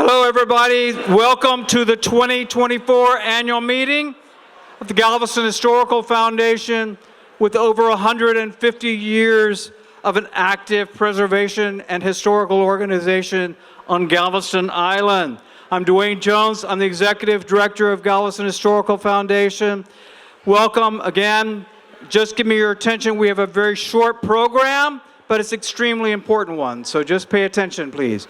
Hello, everybody. Welcome to the 2024 annual meeting of the Galveston Historical Foundation, with over 150 years of an active preservation and historical organization on Galveston Island. I'm Dwayne Jones. I'm the Executive Director of Galveston Historical Foundation. Welcome again. Just give me your attention. We have a very short program, but it's an extremely important one, so just pay attention, please.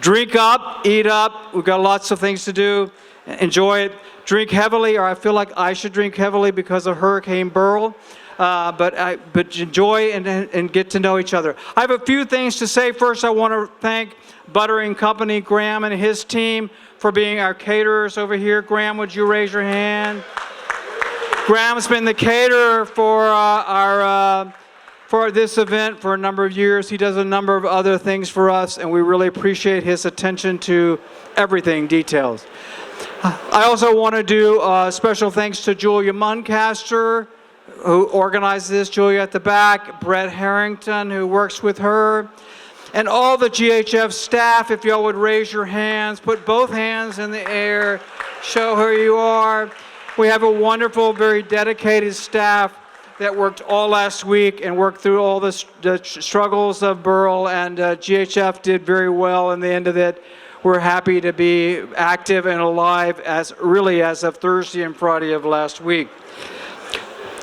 Drink up, eat up. We've got lots of things to do. Enjoy it. Drink heavily, or I feel like I should drink heavily because of Hurricane Beryl. But enjoy and get to know each other. I have a few things to say. First, I want to thank Buttering Company, Graham and his team, for being our caterers over here. Graham, would you raise your hand? Graham's been the caterer for for this event for a number of years. He does a number of other things for us, and we really appreciate his attention to everything, details. I also want to do special thanks to Julia Muncaster, who organized this, Julia at the back, Brett Harrington, who works with her, and all the GHF staff. If y'all would raise your hands, put both hands in the air, show who you are. We have a wonderful, very dedicated staff that worked all last week and worked through all the struggles of Beryl, and GHF did very well in the end of it. We're happy to be active and alive as of Thursday and Friday of last week.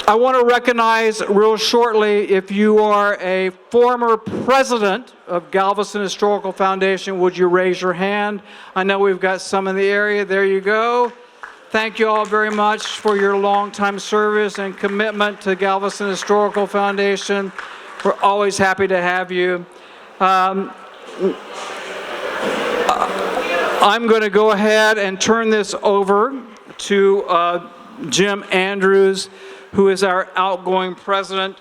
I want to recognize real shortly, if you are a former president of Galveston Historical Foundation, would you raise your hand? I know we've got some in the area. There you go. Thank you all very much for your long-time service and commitment to Galveston Historical Foundation. We're always happy to have you. I'm going to go ahead and turn this over to Jim Andrews, who is our outgoing president.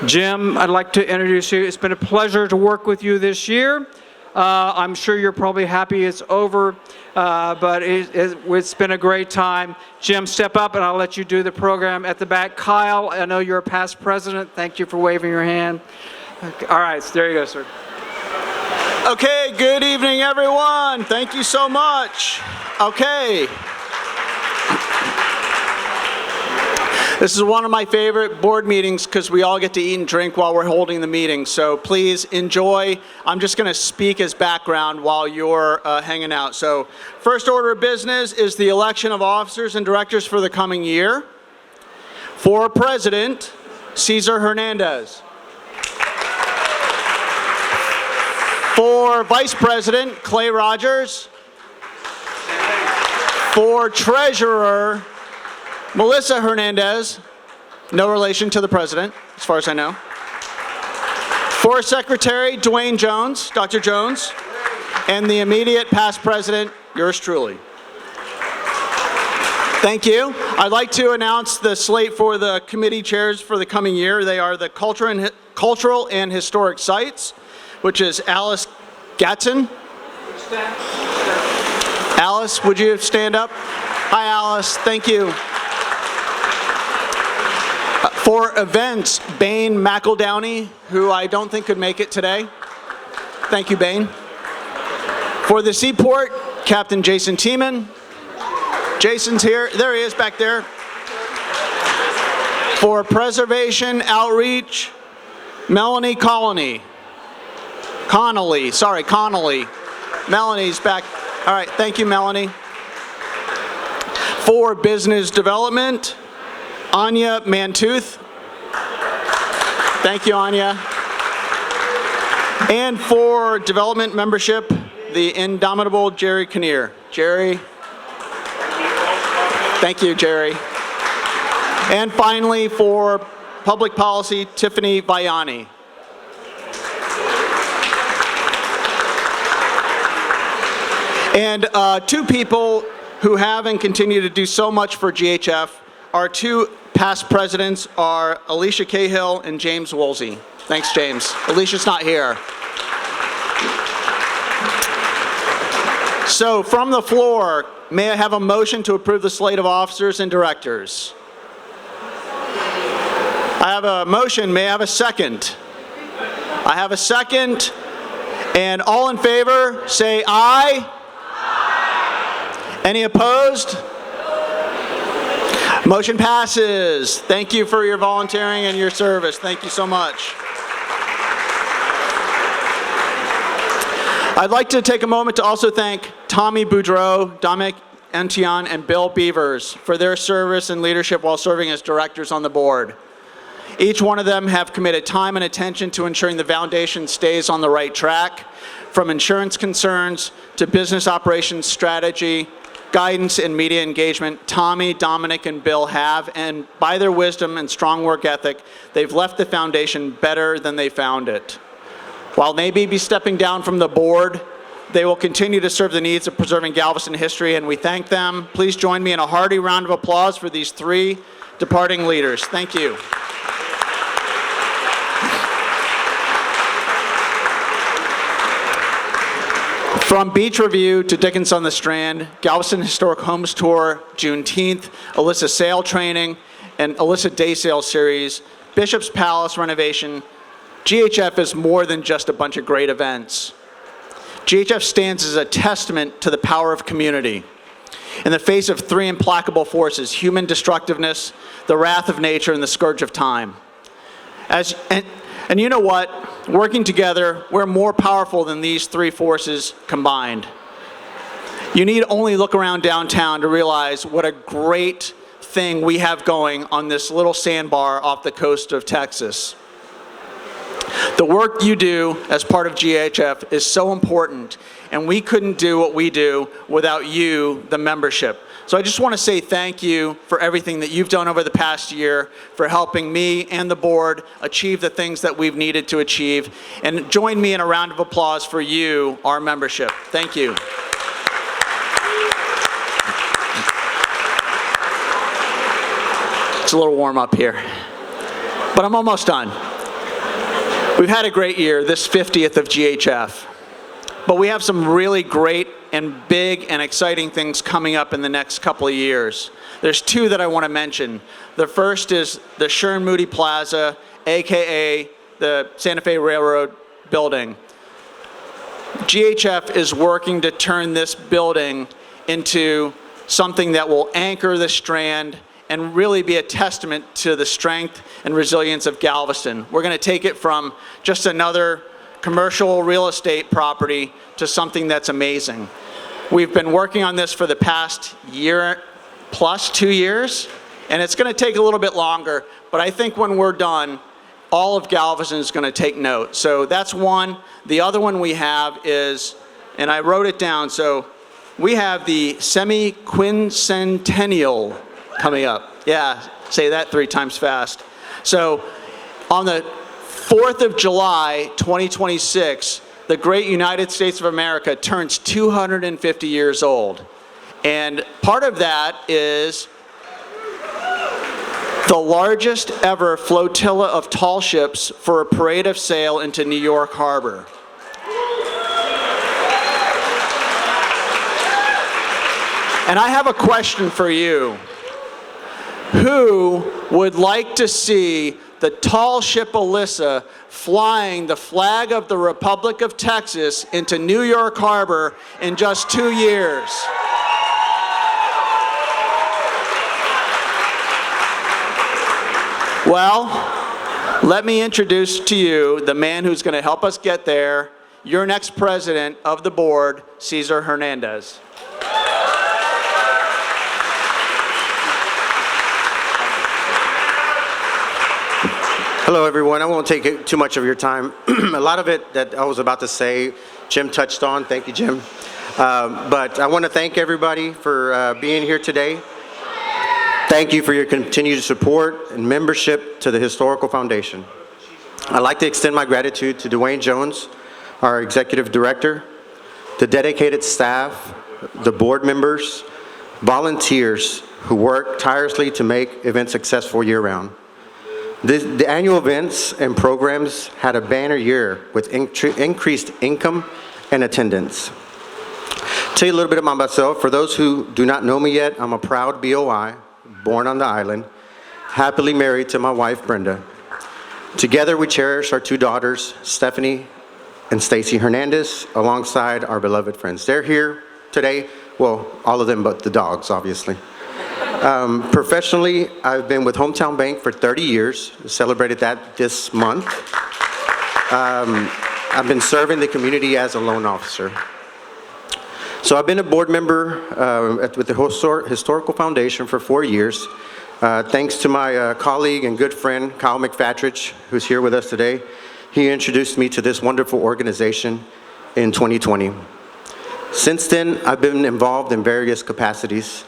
Jim, I'd like to introduce you. It's been a pleasure to work with you this year. I'm sure you're probably happy it's over, but it's been a great time. Jim, step up and I'll let you do the program at the back. Kyle, I know you're a past president. Thank you for waving your hand. Okay. All right, so there you go, sir. Okay, good evening, everyone. Thank you so much. Okay. This is one of my favorite board meetings because we all get to eat and drink while we're holding the meeting. So please enjoy. I'm just going to speak as background while you're hanging out. So first order of business is the election of officers and directors for the coming year. For President, Cesar Hernandez. For Vice President, Clay Rogers. For Treasurer, Melissa Hernandez, no relation to the president, as far as I know. For Secretary, Dwayne Jones, Dr. Jones, and the immediate past president, yours truly. Thank you. I'd like to announce the slate for the committee chairs for the coming year. They are the Cultural and Historic Sites, which is Alice Gatson. Alice, would you stand up? Hi, Alice. Thank you. For Events, Bain McEldowney, who I don't think could make it today. Thank you, Bain. For the Seaport, Captain Jason Tiemann. Jason's here. There he is back there. For Preservation Outreach, Melanie Connolly. Melanie's back. All right, thank you, Melanie. For Business Development, Anya Mantooth. Thank you, Anya. And for Development Membership, the indomitable Jerry Kinnear. Jerry. Thank you, Jerry. And finally, for Public Policy, Tiffany Vaiani. And two people who have and continue to do so much for GHF, our two past presidents are Alicia Cahill and James Woolsey. Thanks, James. Alicia's not here. So from the floor, may I have a motion to approve the slate of officers and directors? I have a motion. May I have a second? I have a second. And all in favor, say aye. Any opposed? Motion passes. Thank you for your volunteering and your service. Thank you so much. I'd like to take a moment to also thank Tommy Boudreau, Dominic Entian, and Bill Beavers for their service and leadership while serving as directors on the board. Each one of them have committed time and attention to ensuring the foundation stays on the right track, from insurance concerns to business operations strategy, guidance, and media engagement. Tommy, Dominic, and Bill have, and by their wisdom and strong work ethic, they've left the foundation better than they found it. While they may be stepping down from the board, they will continue to serve the needs of preserving Galveston history, and we thank them. Please join me in a hearty round of applause for these three departing leaders. Thank you. From Beach Review to Dickens on the Strand, Galveston Historic Homes Tour, Juneteenth, Alyssa Sail Training, and Alyssa Day Sail Series, Bishop's Palace renovation, GHF is more than just a bunch of great events. GHF stands as a testament to the power of community. In the face of three implacable forces, human destructiveness, the wrath of nature, and the scourge of time. And you know what? Working together, we're more powerful than these three forces combined. You need only look around downtown to realize what a great thing we have going on this little sandbar off the coast of Texas. The work you do as part of GHF is so important, and we couldn't do what we do without you, the membership. So I just want to say thank you for everything that you've done over the past year, for helping me and the board achieve the things that we've needed to achieve. And join me in a round of applause for you, our membership. Thank you. It's a little warm up here, but I'm almost done. We've had a great year, this 50th of GHF, but we have some really great and big and exciting things coming up in the next couple of years. There's two that I want to mention. The first is the Sherman Moody Plaza, AKA the Santa Fe Railroad building. GHF is working to turn this building into something that will anchor the Strand and really be a testament to the strength and resilience of Galveston. We're going to take it from just another commercial real estate property to something that's amazing. We've been working on this for the past year plus 2 years, and it's going to take a little bit longer, but I think when we're done, all of Galveston is going to take note. So that's one. The other one we have is, and I wrote it down, so we have the semi-quincentennial coming up. Yeah, say that 3 times fast. So on the 4th of July, 2026, the great United States of America turns 250 years old. And part of that is the largest ever flotilla of tall ships for a parade of sail into New York Harbor. And I have a question for you. Who would like to see the tall ship Alyssa flying the flag of the Republic of Texas into New York Harbor in just 2 years? Well, let me introduce to you the man who's going to help us get there, your next president of the board, Cesar Hernandez. Hello, everyone. I won't take too much of your time. A lot of it that I was about to say, Jim touched on. Thank you, Jim. But I want to thank everybody for being here today. Thank you for your continued support and membership to the Historical Foundation. I'd like to extend my gratitude to Dwayne Jones, our Executive Director, the dedicated staff, the board members, volunteers who work tirelessly to make events successful year-round. The annual events and programs had a banner year with increased income and attendance. Tell you a little bit about myself. For those who do not know me yet, I'm a proud BOI, born on the island, happily married to my wife, Brenda. Together we cherish our 2 daughters, Stephanie and Stacy Hernandez, alongside our beloved friends. They're here today, well, all of them but the dogs, obviously. Professionally, I've been with Hometown Bank for 30 years, celebrated that this month. I've been serving the community as a loan officer. So I've been a board member with the Historical Foundation for 4 years. Thanks to my colleague and good friend, Kyle McFatridge, who's here with us today. He introduced me to this wonderful organization in 2020. Since then, I've been involved in various capacities.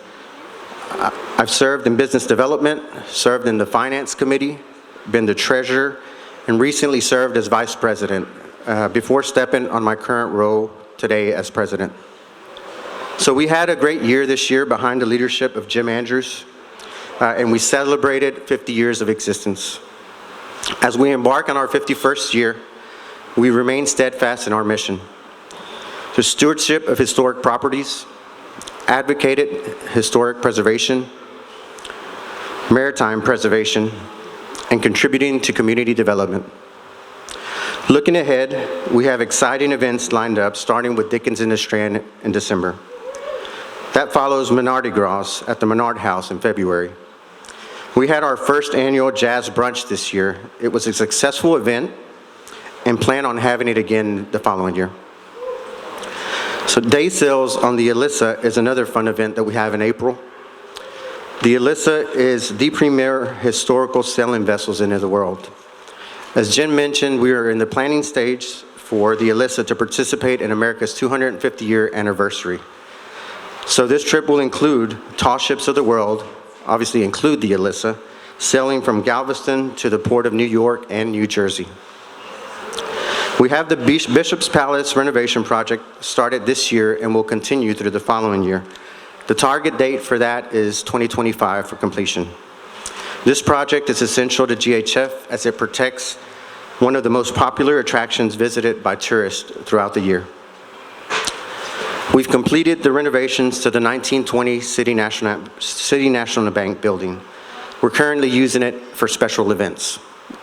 I've served in business development, served in the finance committee, been the treasurer, and recently served as vice president before stepping on my current role today as president. So we had a great year this year behind the leadership of Jim Andrews, and we celebrated 50 years of existence. As we embark on our 51st year, we remain steadfast in our mission. The stewardship of historic properties, advocated historic preservation, maritime preservation, and contributing to community development. Looking ahead, we have exciting events lined up, starting with Dickens in the Strand in December. That follows Menardi Gras at the Menard House in February. We had our first annual jazz brunch this year. It was a successful event and plan on having it again the following year. So day sales on the Alyssa is another fun event that we have in April. The Alyssa is the premier historical sailing vessels in the world. As Jen mentioned, we are in the planning stage for the Alyssa to participate in America's 250-year anniversary. So this trip will include tall ships of the world, obviously include the Alyssa, sailing from Galveston to the port of New York and New Jersey. We have the Bishop's Palace renovation project started this year and will continue through the following year. The target date for that is 2025 for completion. This project is essential to GHF as it protects one of the most popular attractions visited by tourists throughout the year. We've completed the renovations to the 1920 City National Bank building. We're currently using it for special events.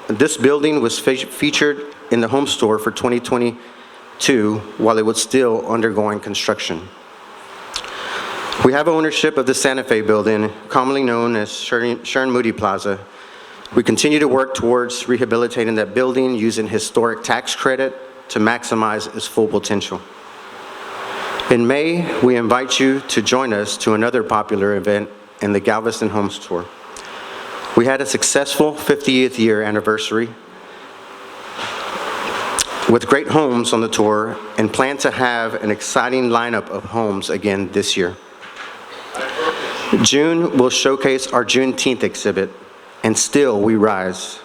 This building was featured in the home store for 2022 while it was still undergoing construction. We have ownership of the Santa Fe building, commonly known as Shern Moody Plaza. We continue to work towards rehabilitating that building using historic tax credit to maximize its full potential. In May, we invite you to join us to another popular event in the Galveston Homes Tour. We had a successful 50th year anniversary with great homes on the tour and plan to have an exciting lineup of homes again this year. June will showcase our Juneteenth exhibit, And Still We Rise.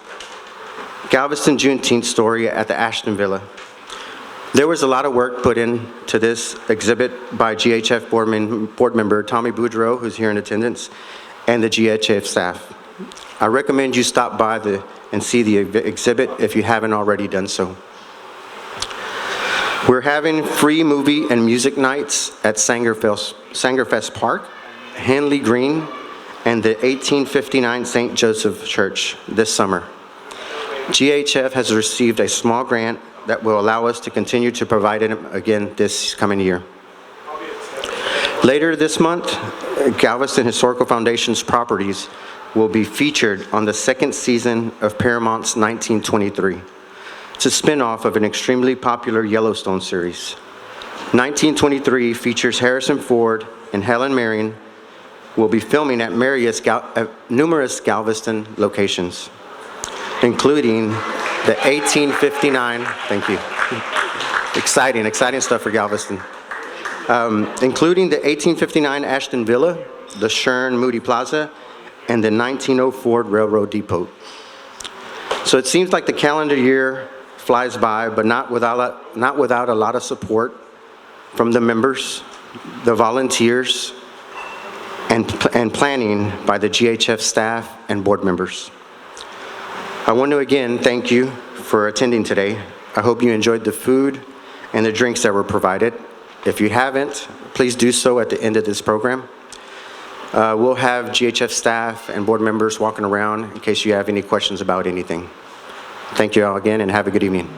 Galveston Juneteenth story at the Ashton Villa. There was a lot of work put into this exhibit by GHF board member Tommy Boudreau, who's here in attendance, and the GHF staff. I recommend you stop by and see the exhibit if you haven't already done so. We're having free movie and music nights at Sangerfest Park, Henley Green, and the 1859 St. Joseph Church this summer. GHF has received a small grant that will allow us to continue to provide it again this coming year. Later this month, Galveston Historical Foundation's properties will be featured on the second season of Paramount's 1923. It's a spin-off of an extremely popular Yellowstone series. 1923 features Harrison Ford and Helen Mirren will be filming at numerous Galveston locations, including the 1859, thank you. Exciting stuff for Galveston. Including the 1859 Ashton Villa, the Shern Moody Plaza, and the 1904 Railroad Depot. So it seems like the calendar year flies by, but not without a lot of support from the members, the volunteers, and planning by the GHF staff and board members. I want to again thank you for attending today. I hope you enjoyed the food and the drinks that were provided. If you haven't, please do so at the end of this program. We'll have GHF staff and board members walking around in case you have any questions about anything. Thank you all again and have a good evening.